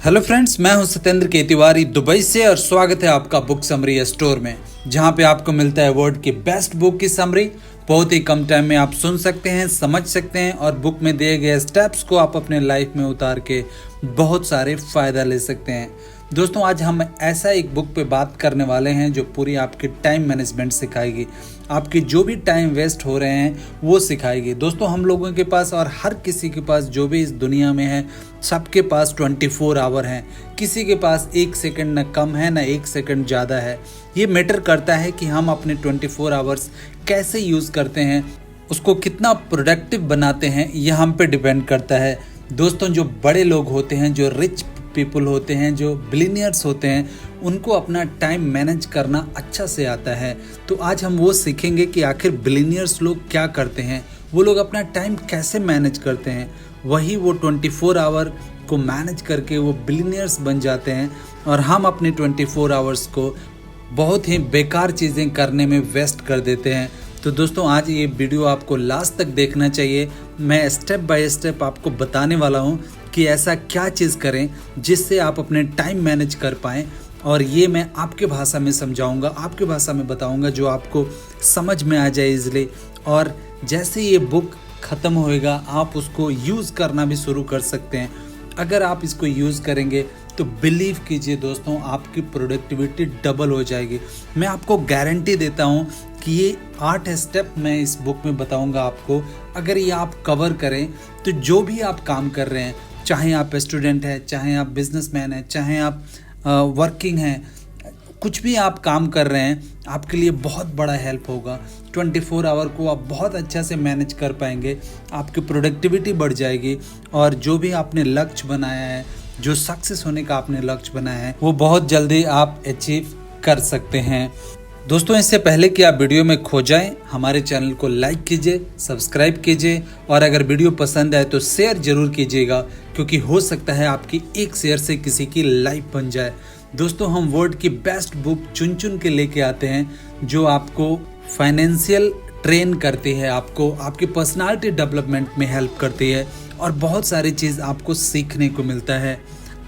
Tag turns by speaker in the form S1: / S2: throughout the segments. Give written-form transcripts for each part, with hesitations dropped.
S1: Hello friends, मैं हूं सत्येंद्र के तिवारी दुबई से और स्वागत है आपका बुक समरी स्टोर में, जहां पे आपको मिलता है वर्ल्ड की बेस्ट बुक की समरी। बहुत ही कम टाइम में आप सुन सकते हैं, समझ सकते हैं और बुक में दिए गए स्टेप्स को आप अपने लाइफ में उतार के बहुत सारे फ़ायदा ले सकते हैं। दोस्तों, आज हम ऐसा एक बुक पे बात करने वाले हैं जो पूरी आपकी टाइम मैनेजमेंट सिखाएगी। आपकी जो भी टाइम वेस्ट हो रहे हैं वो सिखाएगी। दोस्तों, हम लोगों के पास और हर किसी के पास जो भी इस दुनिया में है, सबके पास 24 आवर हैं। किसी के पास 1 सेकंड न कम है न 1 सेकंड ज़्यादा है। ये मैटर करता है कि हम अपने 24 आवर्स कैसे यूज़ करते हैं, उसको कितना प्रोडक्टिव बनाते हैं, यह हम पे डिपेंड करता है। दोस्तों, जो बड़े लोग होते हैं, जो रिच पीपल होते हैं, जो बिलियनियर्स होते हैं, उनको अपना टाइम मैनेज करना अच्छा से आता है। तो आज हम वो सीखेंगे कि आखिर बिलियनियर्स लोग क्या करते हैं, वो लोग अपना टाइम कैसे मैनेज करते हैं। वही वो 24 आवर को मैनेज करके वो बिलियनियर्स बन जाते हैं और हम अपने 24 आवर्स को बहुत ही बेकार चीज़ें करने में वेस्ट कर देते हैं। तो दोस्तों, आज ये वीडियो आपको लास्ट तक देखना चाहिए। मैं स्टेप बाय स्टेप आपको बताने वाला हूँ कि ऐसा क्या चीज़ करें जिससे आप अपने टाइम मैनेज कर पाएँ, और ये मैं आपके भाषा में समझाऊंगा, आपके भाषा में बताऊंगा जो आपको समझ में आ जाए इजीली। और जैसे ये बुक ख़त्म होएगा आप उसको यूज़ करना भी शुरू कर सकते हैं। अगर आप इसको यूज़ करेंगे तो बिलीव कीजिए दोस्तों, आपकी प्रोडक्टिविटी डबल हो जाएगी। मैं आपको गारंटी देता हूँ कि ये 8 स्टेप मैं इस बुक में बताऊँगा आपको। अगर ये आप कवर करें तो जो भी आप काम कर रहे हैं, चाहे आप स्टूडेंट हैं, चाहे आप बिजनेसमैन हैं, चाहे आप वर्किंग हैं, कुछ भी आप काम कर रहे हैं, आपके लिए बहुत बड़ा हेल्प होगा। 24 आवर को आप बहुत अच्छा से मैनेज कर पाएंगे, आपकी प्रोडक्टिविटी बढ़ जाएगी और जो भी आपने लक्ष्य बनाया है, जो सक्सेस होने का आपने लक्ष्य बनाया है, वो बहुत जल्दी आप अचीव कर सकते हैं। दोस्तों, इससे पहले कि आप वीडियो में खो जाएं, हमारे चैनल को लाइक कीजिए, सब्सक्राइब कीजिए और अगर वीडियो पसंद आए तो शेयर जरूर कीजिएगा, क्योंकि हो सकता है आपकी एक शेयर से किसी की लाइफ बन जाए। दोस्तों, हम वर्ल्ड की बेस्ट बुक चुन चुन के लेके आते हैं जो आपको फाइनेंशियल ट्रेन करती है, आपको आपकी पर्सनालिटी डेवलपमेंट में हेल्प करती है और बहुत सारी चीज़ आपको सीखने को मिलता है।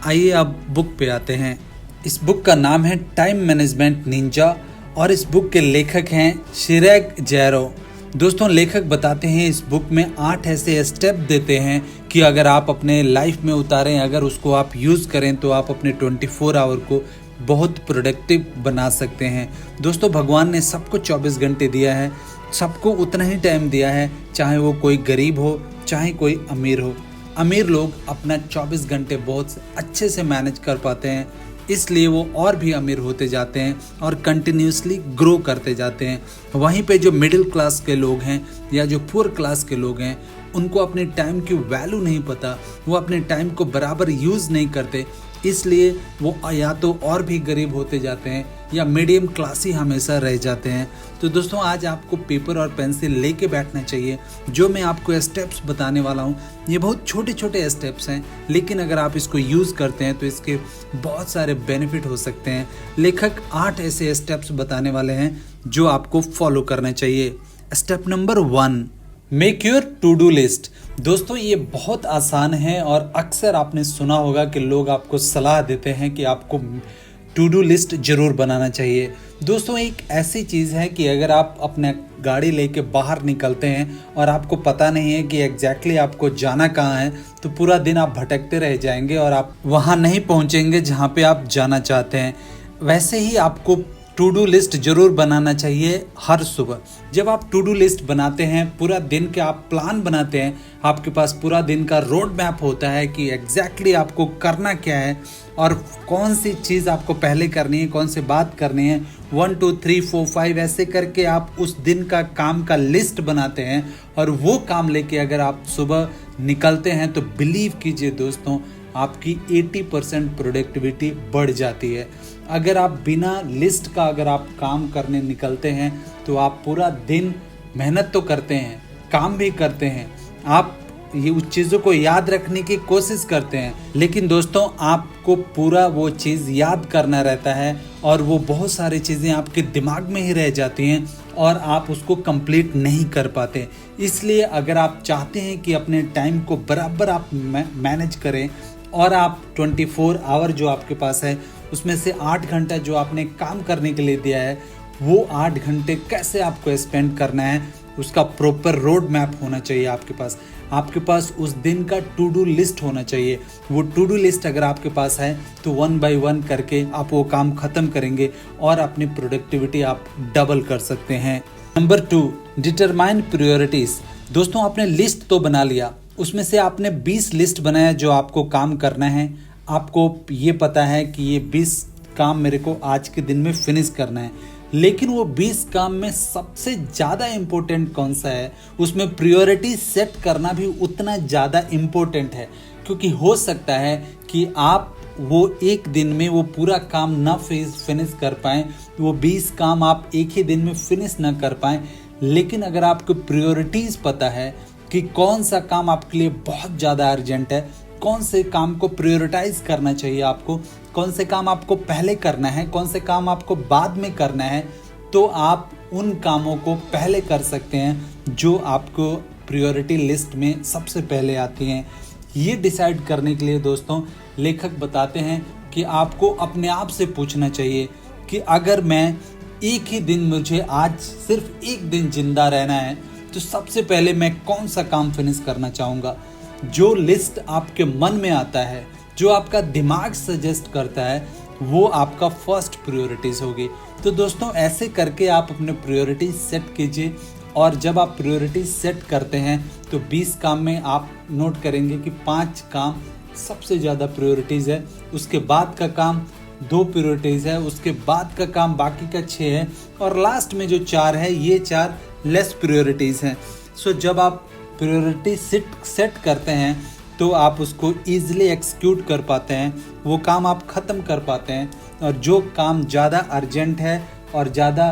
S1: आइए अब बुक पे आते हैं। इस बुक का नाम है टाइम मैनेजमेंट निंजा और इस बुक के लेखक हैं शिरेग जैरो। दोस्तों, लेखक बताते हैं इस बुक में 8 ऐसे स्टेप देते हैं कि अगर आप अपने लाइफ में उतारें, अगर उसको आप यूज़ करें तो आप अपने 24 आवर को बहुत प्रोडक्टिव बना सकते हैं। दोस्तों, भगवान ने सबको 24 घंटे दिया है, सबको उतना ही टाइम दिया है, चाहे वो कोई गरीब हो चाहे कोई अमीर हो। अमीर लोग अपना 24 घंटे बहुत अच्छे से मैनेज कर पाते हैं, इसलिए वो और भी अमीर होते जाते हैं और कंटिन्यूसली ग्रो करते जाते हैं। वहीं पे जो मिडिल क्लास के लोग हैं या जो पुअर क्लास के लोग हैं, उनको अपने टाइम की वैल्यू नहीं पता, वो अपने टाइम को बराबर यूज़ नहीं करते, इसलिए वो या तो और भी गरीब होते जाते हैं या मीडियम क्लास ही हमेशा रह जाते हैं। तो दोस्तों, आज आपको पेपर और पेंसिल लेके बैठना चाहिए। जो मैं आपको स्टेप्स बताने वाला हूँ, ये बहुत छोटे छोटे स्टेप्स हैं, लेकिन अगर आप इसको यूज़ करते हैं तो इसके बहुत सारे बेनिफिट हो सकते हैं। लेखक 8 ऐसे स्टेप्स बताने वाले हैं जो आपको फॉलो करना चाहिए। Step number 1, make your to do list. दोस्तों, ये बहुत आसान है और अक्सर आपने सुना होगा कि लोग आपको सलाह देते हैं कि आपको टू डू लिस्ट जरूर बनाना चाहिए। दोस्तों, एक ऐसी चीज़ है कि अगर आप अपने गाड़ी लेके बाहर निकलते हैं और आपको पता नहीं है कि एग्जैक्टली आपको जाना कहाँ है, तो पूरा दिन आप भटकते रह जाएंगे और आप वहाँ नहीं पहुँचेंगे जहाँ पे आप जाना चाहते हैं। वैसे ही आपको टू डू लिस्ट जरूर बनाना चाहिए हर सुबह। जब आप टू डू लिस्ट बनाते हैं, पूरा दिन के आप प्लान बनाते हैं, आपके पास पूरा दिन का रोड मैप होता है कि एग्जैक्टली आपको करना क्या है और कौन सी चीज़ आपको पहले करनी है, कौन सी बात करनी है। 1 2 3 4 5 ऐसे करके आप उस दिन का काम का लिस्ट बनाते हैं और वो काम लेके अगर आप सुबह निकलते हैं तो बिलीव कीजिए दोस्तों, आपकी 80% प्रोडक्टिविटी बढ़ जाती है। अगर आप बिना लिस्ट का अगर आप काम करने निकलते हैं तो आप पूरा दिन मेहनत तो करते हैं, काम भी करते हैं, आप ये उस चीज़ों को याद रखने की कोशिश करते हैं, लेकिन दोस्तों आपको पूरा वो चीज़ याद करना रहता है और वो बहुत सारी चीज़ें आपके दिमाग में ही रह जाती हैं और आप उसको कंप्लीट नहीं कर पाते। इसलिए अगर आप चाहते हैं कि अपने टाइम को बराबर आप मैनेज करें, और आप 24 आवर जो आपके पास है उसमें से 8 घंटा जो आपने काम करने के लिए दिया है, वो 8 घंटे कैसे आपको स्पेंड करना है उसका प्रॉपर रोड मैप होना चाहिए आपके पास। आपके पास उस दिन का टू डू लिस्ट होना चाहिए। वो टू डू लिस्ट अगर आपके पास है तो 1 बाय 1 करके आप वो काम ख़त्म करेंगे और अपनी प्रोडक्टिविटी आप डबल कर सकते हैं। Number 2, determine priorities. दोस्तों आपने लिस्ट तो बना लिया, उसमें से आपने 20 लिस्ट बनाया जो आपको काम करना है। आपको ये पता है कि ये 20 काम मेरे को आज के दिन में फिनिश करना है, लेकिन वो 20 काम में सबसे ज़्यादा इम्पोर्टेंट कौन सा है, उसमें प्रायोरिटी सेट करना भी उतना ज़्यादा इम्पोर्टेंट है। क्योंकि हो सकता है कि आप वो एक दिन में वो पूरा काम ना फिनिश कर पाएँ, वो 20 काम आप एक ही दिन में फिनिश ना कर पाएँ। लेकिन अगर आपको प्रायोरिटीज़ पता है कि कौन सा काम आपके लिए बहुत ज़्यादा अर्जेंट है, कौन से काम को प्रायोरिटाइज करना चाहिए आपको, कौन से काम आपको पहले करना है, कौन से काम आपको बाद में करना है, तो आप उन कामों को पहले कर सकते हैं जो आपको प्रायोरिटी लिस्ट में सबसे पहले आती हैं। ये डिसाइड करने के लिए दोस्तों लेखक बताते हैं कि आपको अपने आप से पूछना चाहिए कि अगर मैं एक ही दिन, मुझे आज सिर्फ एक दिन जिंदा रहना है, तो सबसे पहले मैं कौन सा काम फिनिश करना चाहूँगा। जो लिस्ट आपके मन में आता है, जो आपका दिमाग सजेस्ट करता है, वो आपका फर्स्ट प्रायोरिटीज़ होगी। तो दोस्तों ऐसे करके आप अपने प्रायोरिटीज सेट कीजिए, और जब आप प्रायोरिटीज सेट करते हैं तो 20 काम में आप नोट करेंगे कि 5 काम सबसे ज़्यादा प्रायोरिटीज़ है, उसके बाद का काम 2 प्रायोरिटीज़ है, उसके बाद का काम बाकी का 6 है, और लास्ट में जो 4 है ये 4 लेस प्रायोरिटीज़ हैं। सो जब आप प्रायोरिटी सेट करते हैं तो आप उसको ईजिली एक्सिक्यूट कर पाते हैं, वो काम आप ख़त्म कर पाते हैं, और जो काम ज़्यादा अर्जेंट है और ज़्यादा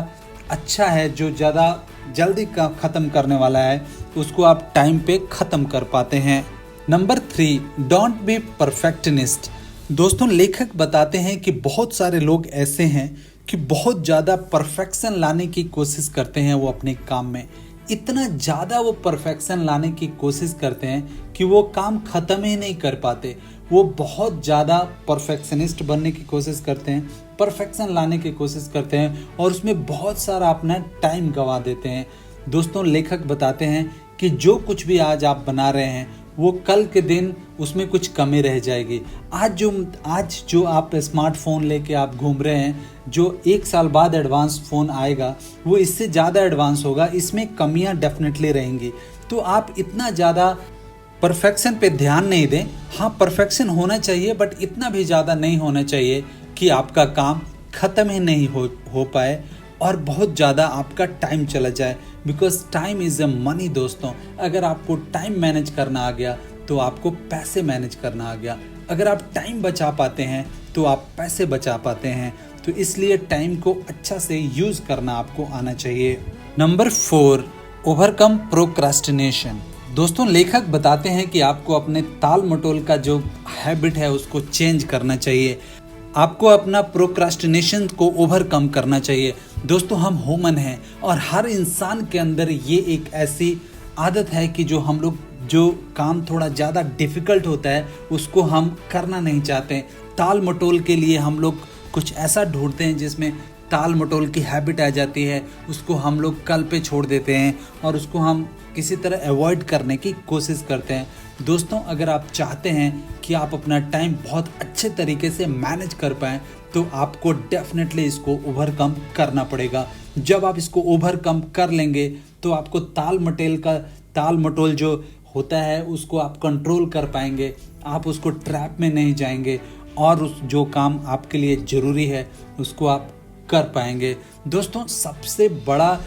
S1: अच्छा है, जो ज़्यादा जल्दी ख़त्म करने वाला है, उसको आप टाइम पे ख़त्म कर पाते हैं। Number 3, don't be perfectionist. दोस्तों लेखक बताते हैं कि बहुत सारे लोग ऐसे हैं कि बहुत ज़्यादा परफेक्शन लाने की कोशिश करते हैं। वो अपने काम में इतना ज़्यादा वो परफेक्शन लाने की कोशिश करते हैं कि वो काम ख़त्म ही नहीं कर पाते। वो बहुत ज़्यादा परफेक्शनिस्ट बनने की कोशिश करते हैं, परफेक्शन लाने की कोशिश करते हैं, और उसमें बहुत सारा अपना टाइम गंवा देते हैं। दोस्तों लेखक बताते हैं कि जो कुछ भी आज आप बना रहे हैं वो कल के दिन उसमें कुछ कमी रह जाएगी। आज जो आप स्मार्टफोन लेके आप घूम रहे हैं, जो 1 साल बाद एडवांस फ़ोन आएगा वो इससे ज़्यादा एडवांस होगा, इसमें कमियां डेफिनेटली रहेंगी। तो आप इतना ज़्यादा परफेक्शन पे ध्यान नहीं दें। हाँ परफेक्शन होना चाहिए, बट इतना भी ज़्यादा नहीं होना चाहिए कि आपका काम ख़त्म ही नहीं हो पाए और बहुत ज़्यादा आपका टाइम चला जाए। Because time is a money दोस्तों। अगर आपको टाइम मैनेज करना आ गया तो आपको पैसे मैनेज करना आ गया। अगर आप टाइम बचा पाते हैं तो आप पैसे बचा पाते हैं। तो इसलिए टाइम को अच्छा से यूज़ करना आपको आना चाहिए। Number 4, overcome procrastination. दोस्तों लेखक बताते हैं कि आपको अपने ताल मटोल का जो हैबिट है उसको चेंज करना चाहिए। आपको अपना प्रोक्रास्टिनेशन को ओवरकम करना चाहिए। दोस्तों हम ह्यूमन हैं और हर इंसान के अंदर ये एक ऐसी आदत है कि जो काम थोड़ा ज़्यादा डिफ़िकल्ट होता है उसको हम करना नहीं चाहते। ताल मटोल के लिए हम लोग कुछ ऐसा ढूंढते हैं जिसमें ताल मटोल की हैबिट आ जाती है, उसको हम लोग कल पे छोड़ देते हैं और उसको हम किसी तरह अवॉइड करने की कोशिश करते हैं। दोस्तों अगर आप चाहते हैं कि आप अपना टाइम बहुत अच्छे तरीके से मैनेज कर पाएँ तो आपको डेफिनेटली इसको ओवरकम करना पड़ेगा। जब आप इसको ओवरकम कर लेंगे तो आपको ताल मटोल जो होता है उसको आप कंट्रोल कर पाएंगे, आप उसको ट्रैप में नहीं जाएंगे और उस जो काम आपके लिए ज़रूरी है उसको आप कर पाएंगे। दोस्तों सबसे बड़ा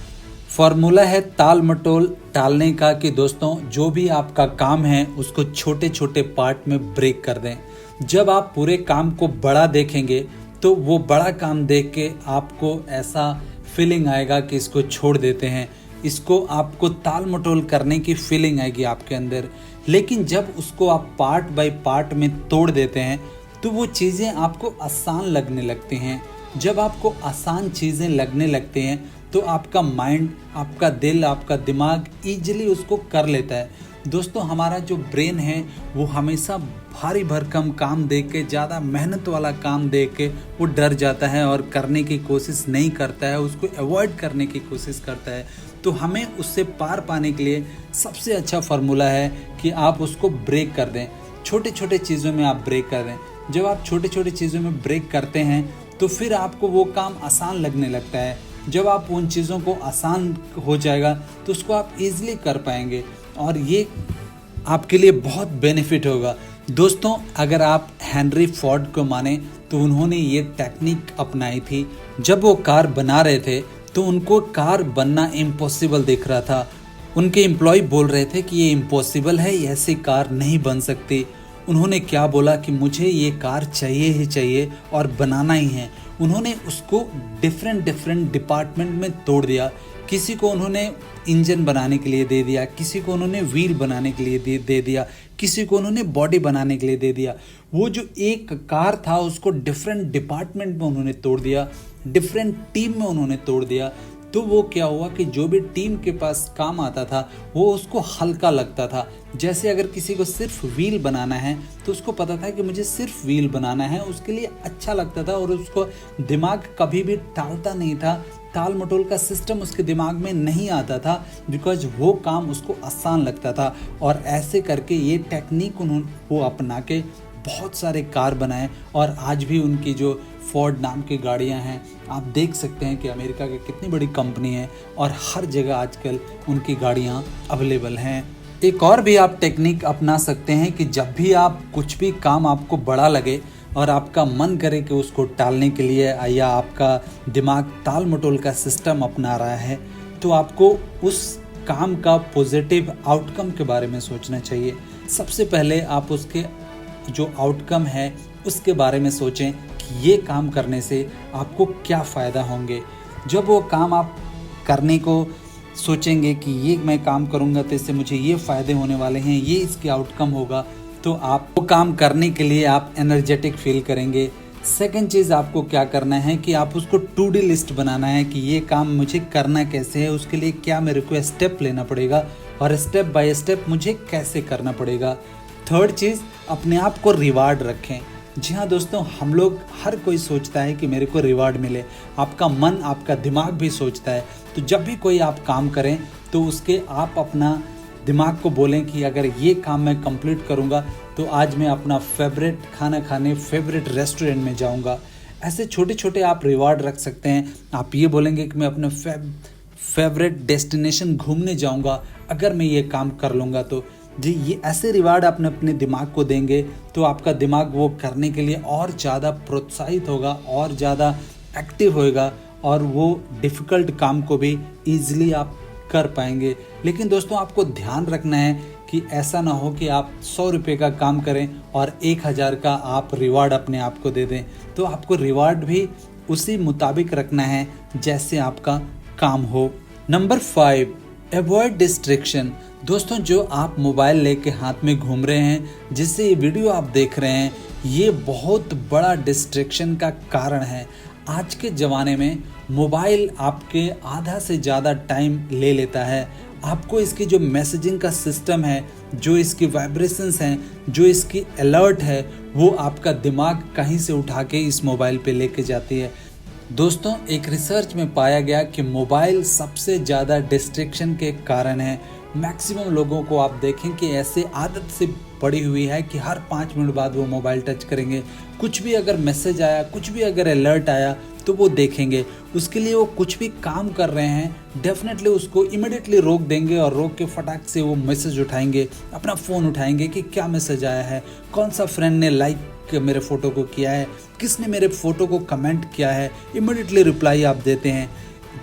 S1: फॉर्मूला है ताल मटोल टालने का कि दोस्तों जो भी आपका काम है उसको छोटे छोटे पार्ट में ब्रेक कर दें। जब आप पूरे काम को बड़ा देखेंगे तो वो बड़ा काम देख के आपको ऐसा फीलिंग आएगा कि इसको छोड़ देते हैं, इसको आपको ताल मटोल करने की फीलिंग आएगी आपके अंदर। लेकिन जब उसको आप पार्ट बाय पार्ट में तोड़ देते हैं तो वो चीज़ें आपको आसान लगने लगती हैं। जब आपको आसान चीज़ें लगने लगती हैं तो आपका माइंड, आपका दिल, आपका दिमाग ईजिली उसको कर लेता है। दोस्तों हमारा जो ब्रेन है वो हमेशा भारी भरकम काम देख के, ज़्यादा मेहनत वाला काम देख के वो डर जाता है और करने की कोशिश नहीं करता है, उसको अवॉइड करने की कोशिश करता है। तो हमें उससे पार पाने के लिए सबसे अच्छा फार्मूला है कि आप उसको ब्रेक कर दें। छोटे छोटे चीज़ों में आप ब्रेक कर दें। जब आप छोटे छोटे चीज़ों में ब्रेक करते हैं तो फिर आपको वो काम आसान लगने लगता है। जब आप उन चीज़ों को आसान हो जाएगा तो उसको आप इजीली कर पाएंगे और ये आपके लिए बहुत बेनिफिट होगा। दोस्तों अगर आप हेनरी फोर्ड को माने तो उन्होंने ये टेक्निक अपनाई थी। जब वो कार बना रहे थे तो उनको कार बनना इम्पॉसिबल दिख रहा था। उनके एम्प्लॉय बोल रहे थे कि ये इम्पॉसिबल है, ऐसी कार नहीं बन सकती। उन्होंने क्या बोला कि मुझे ये कार चाहिए ही चाहिए और बनाना ही है। उन्होंने उसको डिफरेंट डिपार्टमेंट में तोड़ दिया। किसी को उन्होंने इंजन बनाने के लिए दे दिया, किसी को उन्होंने व्हील बनाने के लिए दे दिया, किसी को उन्होंने बॉडी बनाने के लिए दे दिया। वो जो एक कार था उसको डिफरेंट डिपार्टमेंट में उन्होंने तोड़ दिया, डिफरेंट टीम में उन्होंने तोड़ दिया। तो वो क्या हुआ कि जो भी टीम के पास काम आता था वो उसको हल्का लगता था। जैसे अगर किसी को सिर्फ व्हील बनाना है तो उसको पता था कि मुझे सिर्फ व्हील बनाना है, उसके लिए अच्छा लगता था और उसको दिमाग कभी भी टालता नहीं था, टाल मटोल का सिस्टम उसके दिमाग में नहीं आता था, बिकॉज वो काम उसको आसान लगता था। और ऐसे करके ये टेक्निक वो अपना के बहुत सारे कार बनाए और आज भी उनकी जो फोर्ड नाम की गाड़ियां हैं, आप देख सकते हैं कि अमेरिका की कितनी बड़ी कंपनी है और हर जगह आजकल उनकी गाड़ियां अवेलेबल हैं। एक और भी आप टेक्निक अपना सकते हैं कि जब भी आप कुछ भी काम आपको बड़ा लगे और आपका मन करे कि उसको टालने के लिए या आपका दिमाग टाल मटोल का सिस्टम अपना रहा है तो आपको उस काम का पॉजिटिव आउटकम के बारे में सोचना चाहिए। सबसे पहले आप उसके जो आउटकम है उसके बारे में सोचें कि ये काम करने से आपको क्या फ़ायदा होंगे। जब वो काम आप करने को सोचेंगे कि ये मैं काम करूँगा तो इससे मुझे ये फ़ायदे होने वाले हैं, ये इसके आउटकम होगा, तो आप वो काम करने के लिए आप एनर्जेटिक फील करेंगे। सेकंड चीज़ आपको क्या करना है कि आप उसको टू डी लिस्ट बनाना है कि ये काम मुझे करना कैसे है, उसके लिए क्या मेरे को स्टेप लेना पड़ेगा और स्टेप बाय स्टेप मुझे कैसे करना पड़ेगा। थर्ड चीज़, अपने आप को रिवार्ड रखें। जी हाँ दोस्तों, हम लोग हर कोई सोचता है कि मेरे को रिवार्ड मिले, आपका मन आपका दिमाग भी सोचता है। तो जब भी कोई आप काम करें तो उसके आप अपना दिमाग को बोलें कि अगर ये काम मैं कंप्लीट करूँगा तो आज मैं अपना फेवरेट खाना खाने फेवरेट रेस्टोरेंट में जाऊँगा। ऐसे छोटे छोटे आप रिवार्ड रख सकते हैं। आप ये बोलेंगे कि मैं अपने फेवरेट डेस्टिनेशन घूमने जाऊँगा अगर मैं ये काम कर लूँगा तो। जी, ये ऐसे रिवार्ड आपने अपने दिमाग को देंगे तो आपका दिमाग वो करने के लिए और ज़्यादा प्रोत्साहित होगा और ज़्यादा एक्टिव होएगा और वो डिफ़िकल्ट काम को भी ईजिली आप कर पाएंगे। लेकिन दोस्तों आपको ध्यान रखना है कि ऐसा ना हो कि आप 100 रुपये का काम करें और 1000 का आप रिवार्ड अपने आप को दे दें। तो आपको रिवार्ड भी उसी मुताबिक रखना है जैसे आपका काम हो। Number 5, avoid distraction. दोस्तों जो आप मोबाइल लेके हाथ में घूम रहे हैं, जिससे ये वीडियो आप देख रहे हैं, ये बहुत बड़ा डिस्ट्रैक्शन का कारण है। आज के ज़माने में मोबाइल आपके आधा से ज़्यादा टाइम ले लेता है। आपको इसकी जो मैसेजिंग का सिस्टम है, जो इसकी वाइब्रेशंस हैं, जो इसकी अलर्ट है, वो आपका दिमाग कहीं से उठा के इस मोबाइल पे लेके जाती है। दोस्तों एक रिसर्च में पाया गया कि मोबाइल सबसे ज़्यादा डिस्ट्रैक्शन के कारण है। मैक्सिमम लोगों को आप देखें कि ऐसे आदत से पड़ी हुई है कि हर 5 मिनट बाद वो मोबाइल टच करेंगे। कुछ भी अगर मैसेज आया, कुछ भी अगर अलर्ट आया तो वो देखेंगे। उसके लिए वो कुछ भी काम कर रहे हैं डेफिनेटली उसको इमिडिएटली रोक देंगे और रोक के फटाक से वो मैसेज उठाएंगे, अपना फ़ोन उठाएंगे कि क्या मैसेज आया है, कौन सा फ्रेंड ने लाइक मेरे फ़ोटो को किया है, किसने मेरे फ़ोटो को कमेंट किया है। इमिडिएटली रिप्लाई आप देते हैं।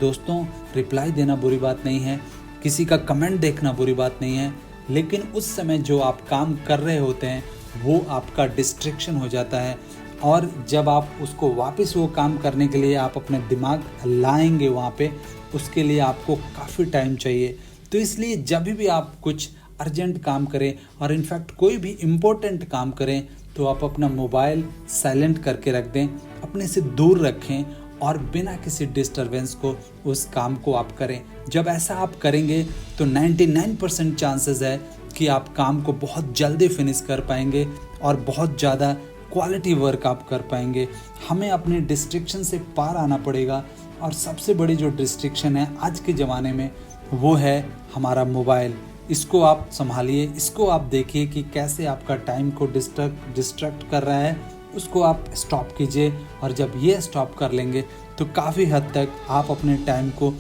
S1: दोस्तों रिप्लाई देना बुरी बात नहीं है, किसी का कमेंट देखना बुरी बात नहीं है, लेकिन उस समय जो आप काम कर रहे होते हैं वो आपका डिस्ट्रैक्शन हो जाता है। और जब आप उसको वापस वो काम करने के लिए आप अपने दिमाग लाएंगे वहाँ पे, उसके लिए आपको काफ़ी टाइम चाहिए। तो इसलिए जब भी आप कुछ अर्जेंट काम करें और इनफैक्ट कोई भी इम्पोर्टेंट काम करें तो आप अपना मोबाइल साइलेंट करके रख दें, अपने से दूर रखें और बिना किसी डिस्टरबेंस को उस काम को आप करें। जब ऐसा आप करेंगे तो 99% चांसेस है कि आप काम को बहुत जल्दी फिनिश कर पाएंगे और बहुत ज़्यादा क्वालिटी वर्क आप कर पाएंगे। हमें अपने डिस्ट्रैक्शन से पार आना पड़ेगा और सबसे बड़ी जो डिस्ट्रैक्शन है आज के ज़माने में वो है हमारा मोबाइल। इसको आप संभालिए, इसको आप देखिए कि कैसे आपका टाइम को डिस्ट्रैक्ट कर रहा है, उसको आप स्टॉप कीजिए। और जब ये स्टॉप कर लेंगे तो काफ़ी हद तक आप अपने टाइम को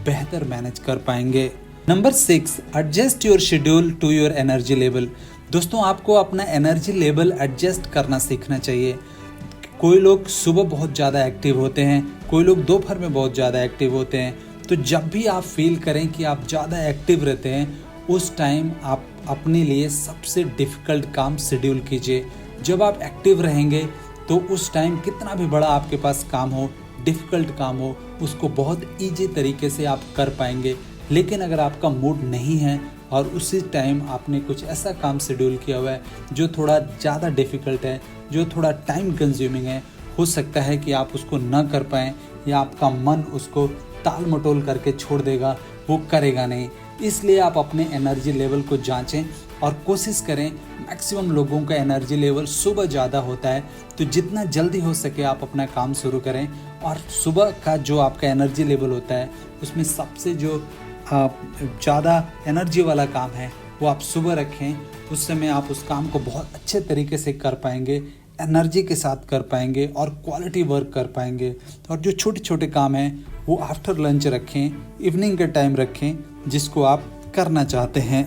S1: बेहतर मैनेज कर पाएंगे। Number 6, adjust your schedule to your energy level. दोस्तों, आपको अपना एनर्जी लेवल एडजस्ट करना सीखना चाहिए। कोई लोग सुबह बहुत ज़्यादा एक्टिव होते हैं, कोई लोग दोपहर में बहुत ज़्यादा एक्टिव होते हैं। तो जब भी आप फील करें कि आप ज़्यादा एक्टिव रहते हैं, उस टाइम आप अपने लिए सबसे डिफ़िकल्ट काम शेड्यूल कीजिए। जब आप एक्टिव रहेंगे तो उस टाइम कितना भी बड़ा आपके पास काम हो, डिफ़िकल्ट काम हो, उसको बहुत ईजी तरीके से आप कर पाएंगे। लेकिन अगर आपका मूड नहीं है और उसी टाइम आपने कुछ ऐसा काम शेड्यूल किया हुआ है जो थोड़ा ज़्यादा डिफ़िकल्ट है, जो थोड़ा टाइम कंज्यूमिंग है, हो सकता है कि आप उसको ना कर पाएँ या आपका मन उसको टाल मटोल करके छोड़ देगा, वो करेगा नहीं। इसलिए आप अपने एनर्जी लेवल को जांचें और कोशिश करें। मैक्सिमम लोगों का एनर्जी लेवल सुबह ज़्यादा होता है, तो जितना जल्दी हो सके आप अपना काम शुरू करें। और सुबह का जो आपका एनर्जी लेवल होता है उसमें सबसे जो ज़्यादा एनर्जी वाला काम है वो आप सुबह रखें। उस समय आप उस काम को बहुत अच्छे तरीके से कर पाएंगे, एनर्जी के साथ कर पाएंगे और क्वालिटी वर्क कर पाएंगे। और जो छोटे छोटे काम हैं वो आफ्टर लंच रखें, इवनिंग के टाइम रखें, जिसको आप करना चाहते हैं।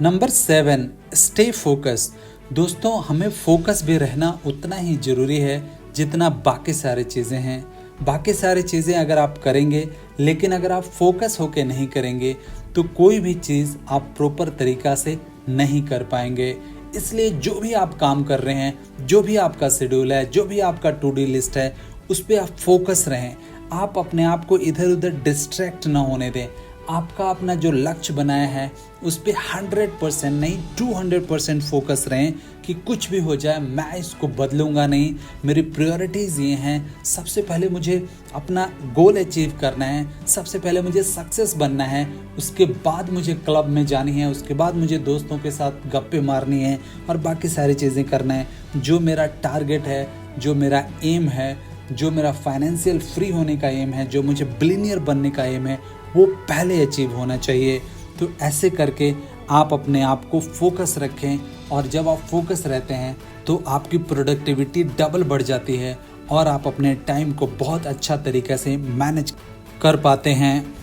S1: Number 7, stay focus. दोस्तों, हमें फोकस भी रहना उतना ही ज़रूरी है जितना बाकी सारी चीज़ें हैं। बाकी सारी चीज़ें अगर आप करेंगे, लेकिन अगर आप फोकस होके नहीं करेंगे तो कोई भी चीज़ आप प्रॉपर तरीक़ा से नहीं कर पाएंगे। इसलिए जो भी आप काम कर रहे हैं, जो भी आपका शेड्यूल है, जो भी आपका टू डू लिस्ट है, उस पर आप फोकस रहें। आप अपने आप को इधर उधर डिस्ट्रैक्ट ना होने दें। आपका अपना जो लक्ष्य बनाया है उस पर 100% नहीं 200% फोकस रहें कि कुछ भी हो जाए मैं इसको बदलूंगा नहीं। मेरी प्रायोरिटीज़ ये हैं, सबसे पहले मुझे अपना गोल अचीव करना है, सबसे पहले मुझे सक्सेस बनना है, उसके बाद मुझे क्लब में जानी है, उसके बाद मुझे दोस्तों के साथ गप्पे मारनी है और बाकी सारी चीज़ें करना है। जो मेरा टारगेट है, जो मेरा एम है, जो मेरा फाइनेंशियल फ्री होने का एम है, जो मुझे बिलियनियर बनने का एम है, वो पहले अचीव होना चाहिए। तो ऐसे करके आप अपने आप को फोकस रखें और जब आप फोकस रहते हैं तो आपकी प्रोडक्टिविटी डबल बढ़ जाती है और आप अपने टाइम को बहुत अच्छा तरीके से मैनेज कर पाते हैं।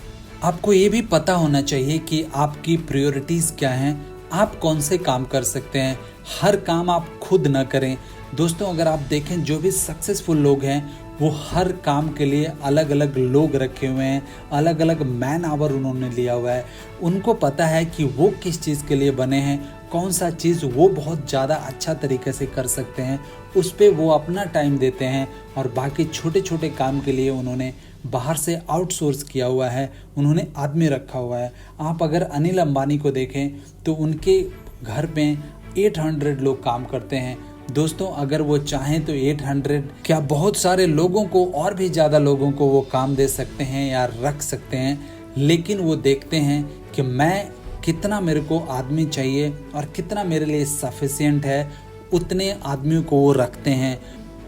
S1: आपको ये भी पता होना चाहिए कि आपकी प्रायोरिटीज़ क्या हैं, आप कौन से काम कर सकते हैं। हर काम आप खुद ना करें। दोस्तों, अगर आप देखें जो भी सक्सेसफुल लोग हैं वो हर काम के लिए अलग अलग लोग रखे हुए हैं, अलग अलग मैन आवर उन्होंने लिया हुआ है। उनको पता है कि वो किस चीज़ के लिए बने हैं, कौन सा चीज़ वो बहुत ज़्यादा अच्छा तरीके से कर सकते हैं, उस पर वो अपना टाइम देते हैं। और बाकी छोटे छोटे काम के लिए उन्होंने बाहर से आउटसोर्स किया हुआ है, उन्होंने आदमी रखा हुआ है। आप अगर अनिल अंबानी को देखें तो उनके घर पे 800 लोग काम करते हैं। दोस्तों, अगर वो चाहें तो 800 क्या बहुत सारे लोगों को और भी ज़्यादा लोगों को वो काम दे सकते हैं या रख सकते हैं। लेकिन वो देखते हैं कि मैं कितना, मेरे को आदमी चाहिए और कितना मेरे लिए सफिशिएंट है, उतने आदमियों को वो रखते हैं।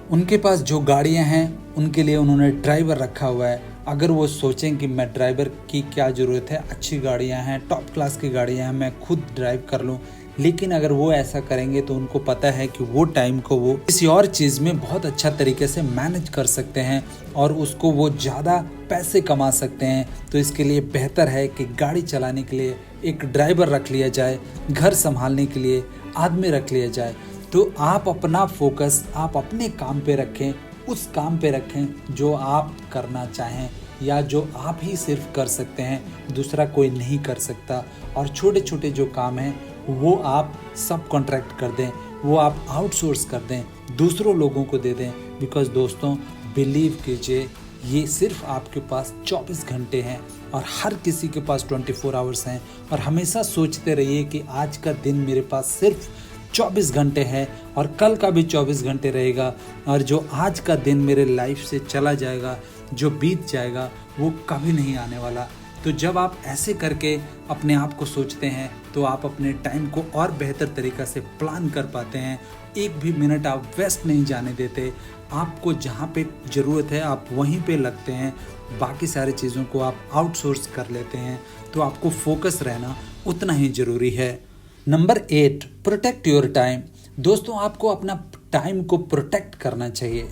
S1: उनके पास जो गाड़ियां हैं उनके लिए उन्होंने ड्राइवर रखा हुआ है। अगर वो सोचें कि मैं ड्राइवर की क्या ज़रूरत है, अच्छी गाड़ियां हैं, टॉप क्लास की गाड़ियां हैं, मैं खुद ड्राइव कर लूँ। लेकिन अगर वो ऐसा करेंगे तो उनको पता है कि वो टाइम को वो किसी और चीज़ में बहुत अच्छा तरीके से मैनेज कर सकते हैं और उसको वो ज़्यादा पैसे कमा सकते हैं। तो इसके लिए बेहतर है कि गाड़ी चलाने के लिए एक ड्राइवर रख लिया जाए, घर संभालने के लिए आदमी रख लिया जाए। तो आप अपना फोकस आप अपने काम पे रखें, उस काम पे रखें जो आप करना चाहें या जो आप ही सिर्फ कर सकते हैं, दूसरा कोई नहीं कर सकता। और छोटे छोटे जो काम हैं वो आप सब कॉन्ट्रैक्ट कर दें, वो आप आउटसोर्स कर दें, दूसरों लोगों को दे दें। बिकॉज़ दोस्तों, बिलीव कीजिए, ये सिर्फ आपके पास 24 घंटे हैं और हर किसी के पास 24 आवर्स हैं। और हमेशा सोचते रहिए कि आज का दिन मेरे पास सिर्फ 24 घंटे है और कल का भी 24 घंटे रहेगा। और जो आज का दिन मेरे लाइफ से चला जाएगा, जो बीत जाएगा, वो कभी नहीं आने वाला। तो जब आप ऐसे करके अपने आप को सोचते हैं तो आप अपने टाइम को और बेहतर तरीक़ा से प्लान कर पाते हैं। एक भी मिनट आप वेस्ट नहीं जाने देते। आपको जहाँ पे ज़रूरत है आप वहीं पे लगते हैं, बाकी सारी चीज़ों को आप आउटसोर्स कर लेते हैं। तो आपको फोकस रहना उतना ही ज़रूरी है। Number 8, protect your time. दोस्तों, आपको अपना टाइम को प्रोटेक्ट करना चाहिए।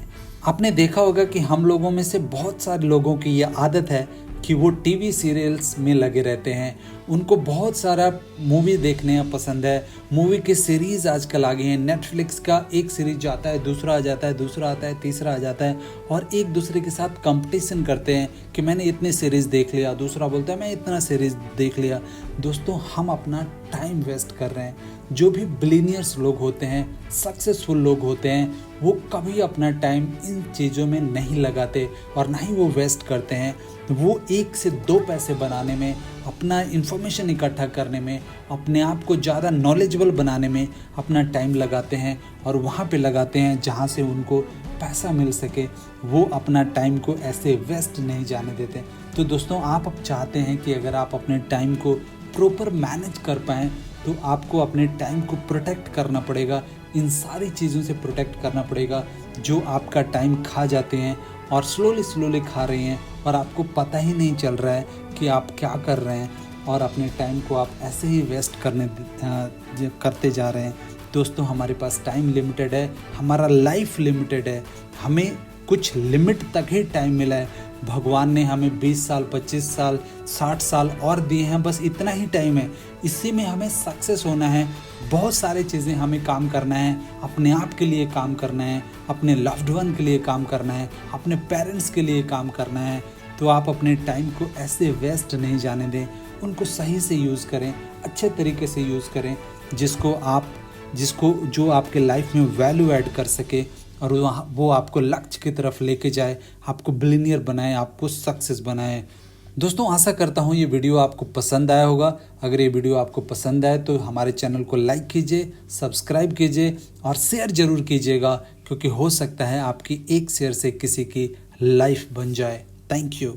S1: आपने देखा होगा कि हम लोगों में से बहुत सारे लोगों की ये आदत है कि वो टीवी सीरियल्स में लगे रहते हैं। उनको बहुत सारा मूवी देखने पसंद है। मूवी के सीरीज़ आजकल आ गए हैं। नेटफ्लिक्स का एक सीरीज आता है, दूसरा आ जाता है, दूसरा आता है, तीसरा आ जाता है और एक दूसरे के साथ कंपटीशन करते हैं कि मैंने इतने सीरीज़ देख लिया, दूसरा बोलता है मैं इतना सीरीज़ देख लिया। दोस्तों, हम अपना टाइम वेस्ट कर रहे हैं। जो भी बिलियनियर्स लोग होते हैं, सक्सेसफुल लोग होते हैं, वो कभी अपना टाइम इन चीज़ों में नहीं लगाते और ना ही वो वेस्ट करते हैं। वो 1 से 2 पैसे बनाने में, अपना इन्फॉर्मेशन इकट्ठा करने में, अपने आप को ज़्यादा नॉलेजेबल बनाने में अपना टाइम लगाते हैं और वहाँ पे लगाते हैं जहाँ से उनको पैसा मिल सके। वो अपना टाइम को ऐसे वेस्ट नहीं जाने देते। तो दोस्तों, आप अब चाहते हैं कि अगर आप अपने टाइम को प्रॉपर मैनेज कर पाएँ तो आपको अपने टाइम को प्रोटेक्ट करना पड़ेगा। इन सारी चीज़ों से प्रोटेक्ट करना पड़ेगा जो आपका टाइम खा जाते हैं और स्लोली खा रही हैं और आपको पता ही नहीं चल रहा है कि आप क्या कर रहे हैं और अपने टाइम को आप ऐसे ही वेस्ट करते जा रहे हैं। दोस्तों, हमारे पास टाइम लिमिटेड है, हमारा लाइफ लिमिटेड है। हमें कुछ लिमिट तक ही टाइम मिला है। भगवान ने हमें 20 साल, 25 साल, 60 साल और दिए हैं, बस इतना ही टाइम है। इसी में हमें सक्सेस होना है। बहुत सारी चीज़ें हमें काम करना है, अपने आप के लिए काम करना है, अपने लव्ड वन के लिए काम करना है, अपने पेरेंट्स के लिए काम करना है। तो आप अपने टाइम को ऐसे वेस्ट नहीं जाने दें, उनको सही से यूज़ करें, अच्छे तरीके से यूज़ करें, जिसको जो आपके लाइफ में वैल्यू ऐड कर सके और वो आपको लक्ष्य की तरफ लेके जाए, आपको बिलियनियर बनाए, आपको सक्सेस बनाए। दोस्तों, आशा करता हूँ ये वीडियो आपको पसंद आया होगा। अगर ये वीडियो आपको पसंद आए तो हमारे चैनल को लाइक कीजिए, सब्सक्राइब कीजिए और शेयर ज़रूर कीजिएगा, क्योंकि हो सकता है आपकी एक शेयर से किसी की लाइफ बन जाए। Thank you.